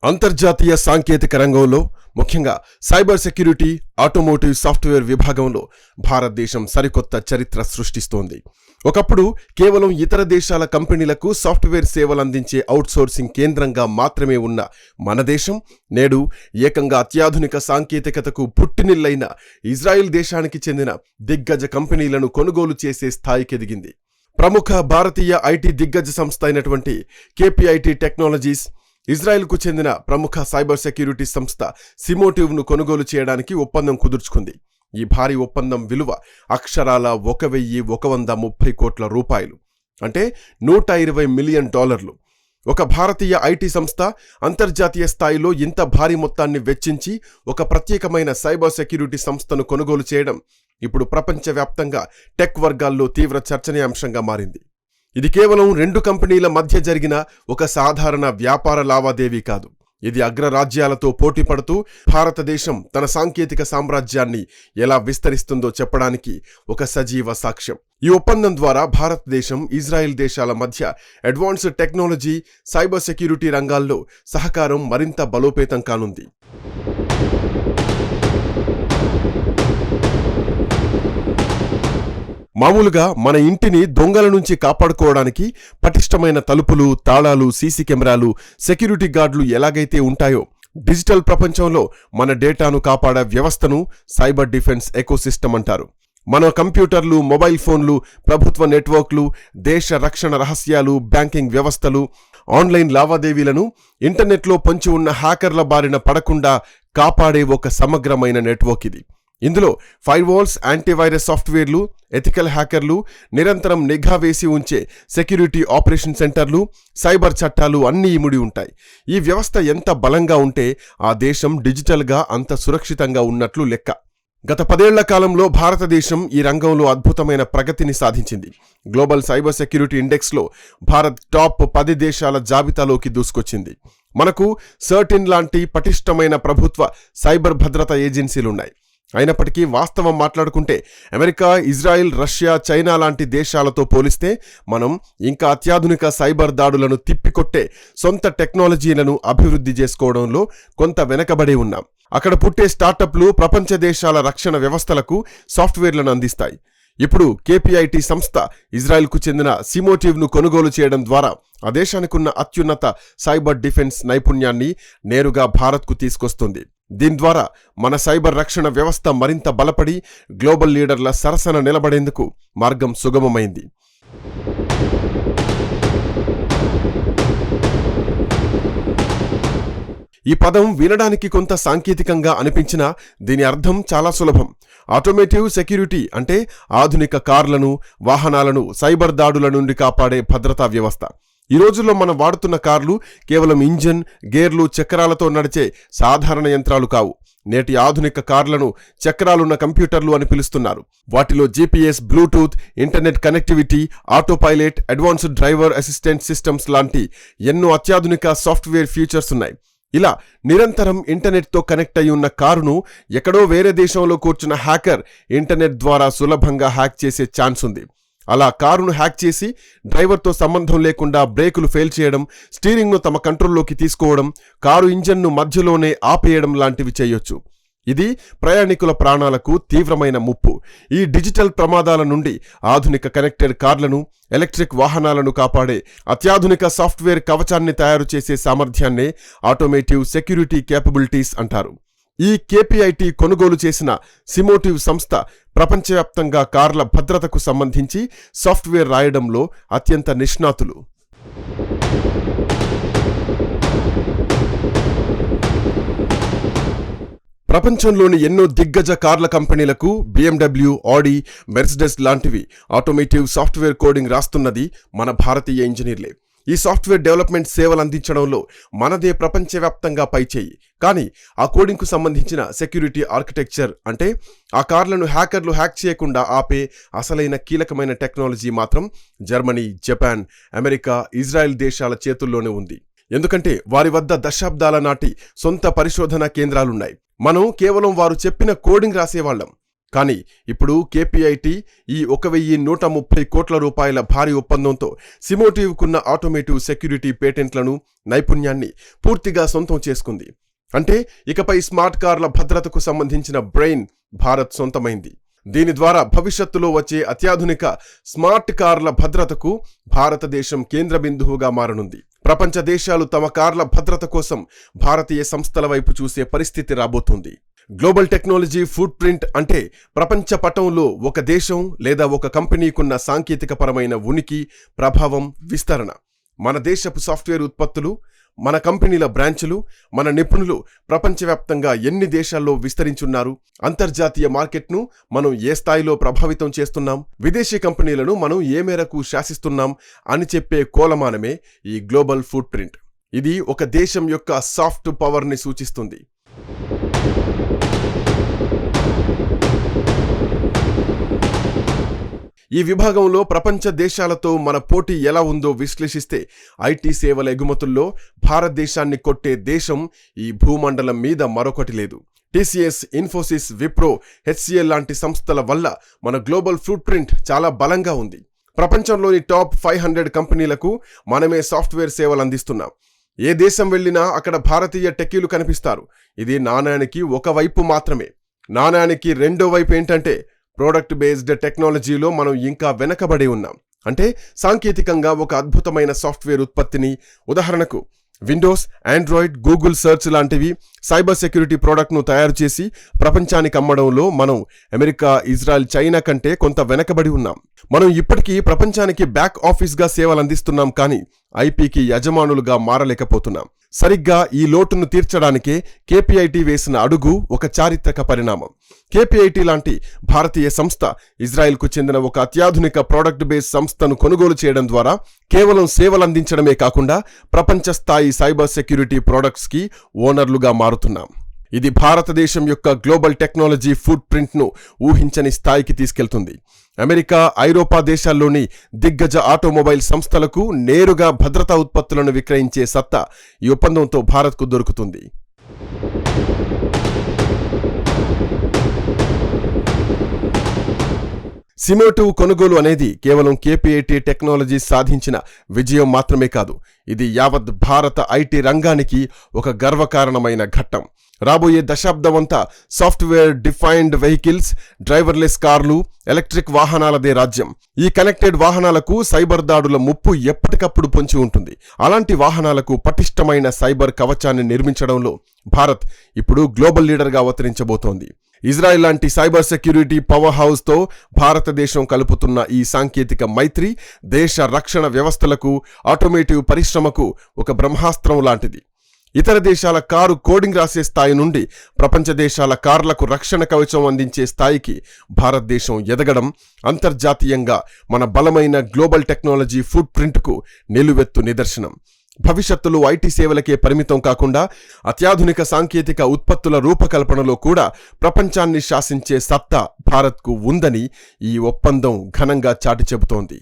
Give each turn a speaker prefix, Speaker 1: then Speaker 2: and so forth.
Speaker 1: అంతర్జాతీయ సాంకేతిక రంగంలో ముఖ్యంగా సైబర్ సెక్యూరిటీ, ఆటోమోటివ్ సాఫ్ట్వేర్ విభాగంలో భారతదేశం సరికొత్త చరిత్ర సృష్టిస్తోంది. ఒకప్పుడు కేవలం ఇతర దేశాల కంపెనీలకు సాఫ్ట్వేర్ సేవలందించే అవుట్సోర్సింగ్ కేంద్రంగా మాత్రమే ఉన్న మన దేశం నేడు ఏకంగా అత్యాధునిక సాంకేతికతకు పుట్టినిల్లైన ఇజ్రాయిల్ దేశానికి చెందిన దిగ్గజ కంపెనీలను కొనుగోలు చేసే స్థాయికి ఎదిగింది. ప్రముఖ భారతీయ ఐటీ దిగ్గజ సంస్థ అయినటువంటి కేపీఐటీ టెక్నాలజీస్, ఇజ్రాయెల్కు చెందిన ప్రముఖ సైబర్ సెక్యూరిటీ సంస్థ సిమోటివ్ను కొనుగోలు చేయడానికి ఒప్పందం కుదుర్చుకుంది. ఈ భారీ ఒప్పందం విలువ అక్షరాల 1,130 కోట్ల రూపాయలు, అంటే $120 మిలియన్. ఒక భారతీయ ఐటీ సంస్థ అంతర్జాతీయ స్థాయిలో ఇంత భారీ మొత్తాన్ని వెచ్చించి ఒక ప్రత్యేకమైన సైబర్ సెక్యూరిటీ సంస్థను కొనుగోలు చేయడం ఇప్పుడు ప్రపంచవ్యాప్తంగా టెక్ వర్గాల్లో తీవ్ర చర్చనీయాంశంగా మారింది. ఇది కేవలం రెండు కంపెనీల మధ్య జరిగిన ఒక సాధారణ వ్యాపార లావాదేవీ కాదు. ఇది అగ్రరాజ్యాలతో పోటీ పడుతూ భారతదేశం తన సాంకేతిక సామ్రాజ్యాన్ని ఎలా విస్తరిస్తుందో చెప్పడానికి ఒక సజీవ సాక్ష్యం. ఈ ఒప్పందం ద్వారా భారతదేశం, ఇజ్రాయెల్ దేశాల మధ్య అడ్వాన్స్డ్ టెక్నాలజీ, సైబర్ సెక్యూరిటీ రంగాల్లో సహకారం మరింత బలోపేతం కానుంది. మామూలుగా మన ఇంటిని దొంగల నుంచి కాపాడుకోవడానికి పటిష్టమైన తలుపులు, తాళాలు, సీసీ కెమెరాలు, సెక్యూరిటీ గార్డులు ఎలాగైతే ఉంటాయో, డిజిటల్ ప్రపంచంలో మన డేటాను కాపాడే వ్యవస్థను సైబర్ డిఫెన్స్ ఎకోసిస్టమ్ అంటారు. మన కంప్యూటర్లు, మొబైల్ ఫోన్లు, ప్రభుత్వ నెట్వర్క్లు, దేశ రక్షణ రహస్యాలు, బ్యాంకింగ్ వ్యవస్థలు, ఆన్లైన్ లావాదేవీలను ఇంటర్నెట్లో పొంచి ఉన్న హ్యాకర్ల బారిన పడకుండా కాపాడే ఒక సమగ్రమైన నెట్వర్క్ ఇది. ఇందులో ఫైర్వాల్స్, యాంటీవైరస్ సాఫ్ట్వేర్లు, ఎథికల్ హ్యాకర్లు, నిరంతరం నిఘా వేసి ఉంచే సెక్యూరిటీ ఆపరేషన్ సెంటర్లు, సైబర్ చట్టాలు అన్నీ ఇముడి ఉంటాయి. ఈ వ్యవస్థ ఎంత బలంగా ఉంటే ఆ దేశం డిజిటల్గా అంత సురక్షితంగా ఉన్నట్లు లెక్క. గత 10 ఏళ్ల కాలంలో భారతదేశం ఈ రంగంలో అద్భుతమైన ప్రగతిని సాధించింది. గ్లోబల్ సైబర్ సెక్యూరిటీ ఇండెక్స్లో భారత్ టాప్ 10 దేశాల జాబితాలోకి దూసుకొచ్చింది. మనకు సర్టిన్ లాంటి పటిష్టమైన ప్రభుత్వ సైబర్ భద్రతా ఏజెన్సీలున్నాయి. అయినప్పటికీ వాస్తవం మాట్లాడుకుంటే అమెరికా, ఇజ్రాయిల్, రష్యా, చైనా లాంటి దేశాలతో పోలిస్తే మనం ఇంకా అత్యాధునిక సైబర్ దాడులను తిప్పికొట్టే సొంత టెక్నాలజీలను అభివృద్ధి చేసుకోవడంలో కొంత వెనకబడి ఉన్నాం. అక్కడ పుట్టే స్టార్టప్లు ప్రపంచ దేశాల రక్షణ వ్యవస్థలకు సాఫ్ట్వేర్లను అందిస్తాయి. ఇప్పుడు కేపీఐటీ సంస్థ ఇజ్రాయెల్కు చెందిన సిమోటివ్ను కొనుగోలు చేయడం ద్వారా ఆ దేశానికున్న అత్యున్నత సైబర్ డిఫెన్స్ నైపుణ్యాన్ని నేరుగా భారత్కు తీసుకొస్తుంది. దీని ద్వారా మన సైబర్ రక్షణ వ్యవస్థ మరింత బలపడి గ్లోబల్ లీడర్ల సరసన నిలబడేందుకు మార్గం సుగమమైంది. ఈ పదం వినడానికి కొంత సాంకేతికంగా అనిపించినా దీని అర్థం చాలా సులభం. ఆటోమేటివ్ సెక్యూరిటీ అంటే ఆధునిక కార్లను, వాహనాలను సైబర్ దాడుల నుండి కాపాడే భద్రతా వ్యవస్థ. ఈ రోజుల్లో మనం వాడుతున్న కార్లు కేవలం ఇంజన్, గేర్లు, చక్రాలతో నడిచే సాధారణ యంత్రాలు కావు. నేటి ఆధునిక కార్లను చక్రాలున్న కంప్యూటర్లు అని పిలుస్తున్నారు. వాటిలో GPS, Bluetooth, internet connectivity, auto pilot, advanced driver assistant systems లాంటి ఎన్నో అత్యాధునిక సాఫ్ట్వేర్ ఫీచర్స్ ఉన్నాయి. ఇలా నిరంతరం ఇంటర్నెట్తో కనెక్ట్ అయి ఉన్న కారును ఎక్కడో వేరే దేశంలో కూర్చున్న హ్యాకర్ ఇంటర్నెట్ ద్వారా సులభంగా హ్యాక్ చేసే ఛాన్స్ ఉంది. అలా కారును హ్యాక్ చేసి డ్రైవర్తో సంబంధం లేకుండా బ్రేకులు ఫెయిల్ చేయడం, స్టీరింగ్ను తమ కంట్రోల్లోకి తీసుకోవడం, కారు ఇంజన్ను మధ్యలోనే ఆపేయడం లాంటివి చేయొచ్చు. ఇది ప్రయాణికుల ప్రాణాలకు తీవ్రమైన ముప్పు. ఈ డిజిటల్ ప్రమాదాల నుండి ఆధునిక కనెక్టెడ్ కార్లను, ఎలక్ట్రిక్ వాహనాలను కాపాడే అత్యాధునిక సాఫ్ట్వేర్ కవచాన్ని తయారు చేసే సామర్థ్యాన్నే ఆటోమేటివ్ సెక్యూరిటీ కేపబిలిటీస్ అంటారు. ఈ కేపీఐటీ కొనుగోలు చేసిన సిమోటివ్ సంస్థ ప్రపంచవ్యాప్తంగా కార్ల భద్రతకు సంబంధించి సాఫ్ట్వేర్ రాయడంలో అత్యంత నిష్ణాతులు. ప్రపంచంలోని ఎన్నో దిగ్గజ కార్ల కంపెనీలకు BMW, ఆడి, మెర్సిడెస్ లాంటివి ఆటోమేటివ్ సాఫ్ట్వేర్ కోడింగ్ రాస్తున్నది మన భారతీయ ఇంజనీర్లే. ఈ సాఫ్ట్వేర్ డెవలప్మెంట్ సేవలు అందించడంలో మనదే ప్రపంచవ్యాప్తంగా పైచేయి. కానీ ఆ కోడింగ్కు సంబంధించిన సెక్యూరిటీ ఆర్కిటెక్చర్ అంటే ఆ కార్లను హ్యాకర్లు హ్యాక్ చేయకుండా ఆపే అసలైన కీలకమైన టెక్నాలజీ మాత్రం జర్మనీ, జపాన్, అమెరికా, ఇజ్రాయెల్ దేశాల చేతుల్లోనే ఉంది. ఎందుకంటే వారి వద్ద దశాబ్దాల నాటి సొంత పరిశోధనా కేంద్రాలున్నాయి. మనం కేవలం వారు చెప్పిన కోడింగ్ రాసేవాళ్లం. కానీ ఇప్పుడు కేపీఐటీ ఈ 1130 కోట్ల రూపాయల భారీ ఒప్పందంతో సిమోటివ్కున్న ఆటోమేటివ్ సెక్యూరిటీ పేటెంట్లను, నైపుణ్యాన్ని పూర్తిగా సొంతం చేసుకుంది. అంటే ఇకపై స్మార్ట్ కార్ల భద్రతకు సంబంధించిన బ్రెయిన్ భారత్ సొంతమైంది. దీని ద్వారా భవిష్యత్తులో వచ్చే అత్యాధునిక స్మార్ట్ కార్ల భద్రతకు భారతదేశం కేంద్ర బిందువుగా మారనుంది. ప్రపంచ దేశాలు తమ కార్ల భద్రత కోసం భారతీయ సంస్థల వైపు చూసే పరిస్థితి రాబోతుంది. గ్లోబల్ టెక్నాలజీ ఫుట్ ప్రింట్ అంటే ప్రపంచ పటంలో ఒక దేశం లేదా ఒక కంపెనీకున్న సాంకేతికపరమైన ఉనికి, ప్రభావం, విస్తరణ. మన దేశపు సాఫ్ట్వేర్ ఉత్పత్తులు, మన కంపెనీల బ్రాంచులు, మన నిపుణులు ప్రపంచవ్యాప్తంగా ఎన్ని దేశాల్లో విస్తరించున్నారు, అంతర్జాతీయ మార్కెట్ను మనం ఏ స్థాయిలో ప్రభావితం చేస్తున్నాం, విదేశీ కంపెనీలను మనం ఏ మేరకు శాసిస్తున్నాం అని చెప్పే కోలమానమే ఈ గ్లోబల్ ఫుట్ ప్రింట్. ఇది ఒక దేశం యొక్క సాఫ్ట్ పవర్ని సూచిస్తుంది. ఈ విభాగంలో ప్రపంచ దేశాలతో మన పోటీ ఎలా ఉందో విశ్లేషిస్తే ఐటీ సేవల ఎగుమతుల్లో భారతదేశాన్ని కొట్టే దేశం ఈ భూమండలం మీద మరొకటి లేదు. టీసీఎస్, ఇన్ఫోసిస్, విప్రో, హెచ్సిఎల్ లాంటి సంస్థల వల్ల మన గ్లోబల్ ఫుట్ ప్రింట్ చాలా బలంగా ఉంది. ప్రపంచంలోని టాప్ 500 కంపెనీలకు మనమే సాఫ్ట్వేర్ సేవలు అందిస్తున్నాం. ఏ దేశం వెళ్ళినా అక్కడ భారతీయ టెక్కీలు కనిపిస్తారు. ఇది నాణానికి ఒక వైపు మాత్రమే. నాణానికి రెండో వైపు ఏంటంటే ప్రోడక్ట్ బేస్డ్ టెక్నాలజీలో మనం ఇంకా వెనకబడి ఉన్నాం. అంటే సాంకేతికంగా ఒక అద్భుతమైన సాఫ్ట్వేర్ ఉత్పత్తిని, ఉదాహరణకు విండోస్, ఆండ్రాయిడ్, గూగుల్ సెర్చ్ లాంటివి సైబర్ సెక్యూరిటీ ప్రోడక్ట్ను తయారు చేసి ప్రపంచానికి అమ్మడంలో మనం అమెరికా, ఇజ్రాయెల్, చైనా కంటే కొంత వెనకబడి ఉన్నాం. మనం ఇప్పటికీ ప్రపంచానికి బ్యాక్ ఆఫీస్గా సేవలు అందిస్తున్నాం, కానీ ఐపీకి యజమానులుగా మారలేకపోతున్నాం. సరిగ్గా ఈ లోటును తీర్చడానికే కేపీఐటీ వేసిన అడుగు ఒక చారిత్రక పరిణామం. కేపీఐటీ లాంటి భారతీయ సంస్థ ఇజ్రాయెల్కు చెందిన ఒక అత్యాధునిక ప్రోడక్ట్ బేస్ సంస్థను కొనుగోలు చేయడం ద్వారా కేవలం సేవలందించడమే కాకుండా ప్రపంచ స్థాయి సైబర్ సెక్యూరిటీ ప్రోడక్ట్స్కి ఓనర్లుగా మారుతున్నాం. ఇది భారతదేశం యొక్క గ్లోబల్ టెక్నాలజీ ఫుట్ ప్రింట్ను ఊహించని స్థాయికి తీసుకెళ్తుంది. అమెరికా, ఐరోపా దేశాల్లోని దిగ్గజ ఆటోమొబైల్ సంస్థలకు నేరుగా భద్రతా ఉత్పత్తులను విక్రయించే సత్తా ఈ ఒప్పందంతో భారత్కు దొరుకుతుంది. సిమోటివ్ కొనుగోలు అనేది కేవలం కేపీఐటీ టెక్నాలజీ సాధించిన విజయం మాత్రమే కాదు, ఇది యావత్ భారత ఐటీ రంగానికి ఒక గర్వకారణమైన ఘట్టం. రాబోయే దశాబ్దమంతా సాఫ్ట్వేర్ డిఫైన్డ్ వెహికల్స్, డ్రైవర్లెస్ కార్లు, ఎలక్ట్రిక్ వాహనాలదే రాజ్యం. ఈ కనెక్టెడ్ వాహనాలకు సైబర్ దాడుల ముప్పు ఎప్పటికప్పుడు పొంచి ఉంటుంది. అలాంటి వాహనాలకు పటిష్టమైన సైబర్ కవచాన్ని నిర్మించడంలో భారత్ ఇప్పుడు గ్లోబల్ లీడర్గా అవతరించబోతోంది. ఇజ్రాయెల్ లాంటి సైబర్ సెక్యూరిటీ పవర్ హౌస్తో భారతదేశం కలుపుతున్న ఈ సాంకేతిక మైత్రి దేశ రక్షణ వ్యవస్థలకు, ఆటోమేటివ్ పరిశ్రమకు ఒక బ్రహ్మాస్త్రం లాంటిది. ఇతర దేశాల కారు కోడింగ్ రాసే స్థాయి నుండి ప్రపంచ దేశాల కార్లకు రక్షణ కవచం అందించే స్థాయికి భారతదేశం ఎదగడం అంతర్జాతీయంగా మన బలమైన గ్లోబల్ టెక్నాలజీ ఫుట్ ప్రింట్కు నిలువెత్తు నిదర్శనం. భవిష్యత్తులో ఐటీ సేవలకే పరిమితం కాకుండా అత్యాధునిక సాంకేతిక ఉత్పత్తుల రూపకల్పనలో కూడా ప్రపంచాన్ని శాసించే సత్తా భారత్కు ఉందని ఈ ఒప్పందం ఘనంగా చాటి చెబుతోంది.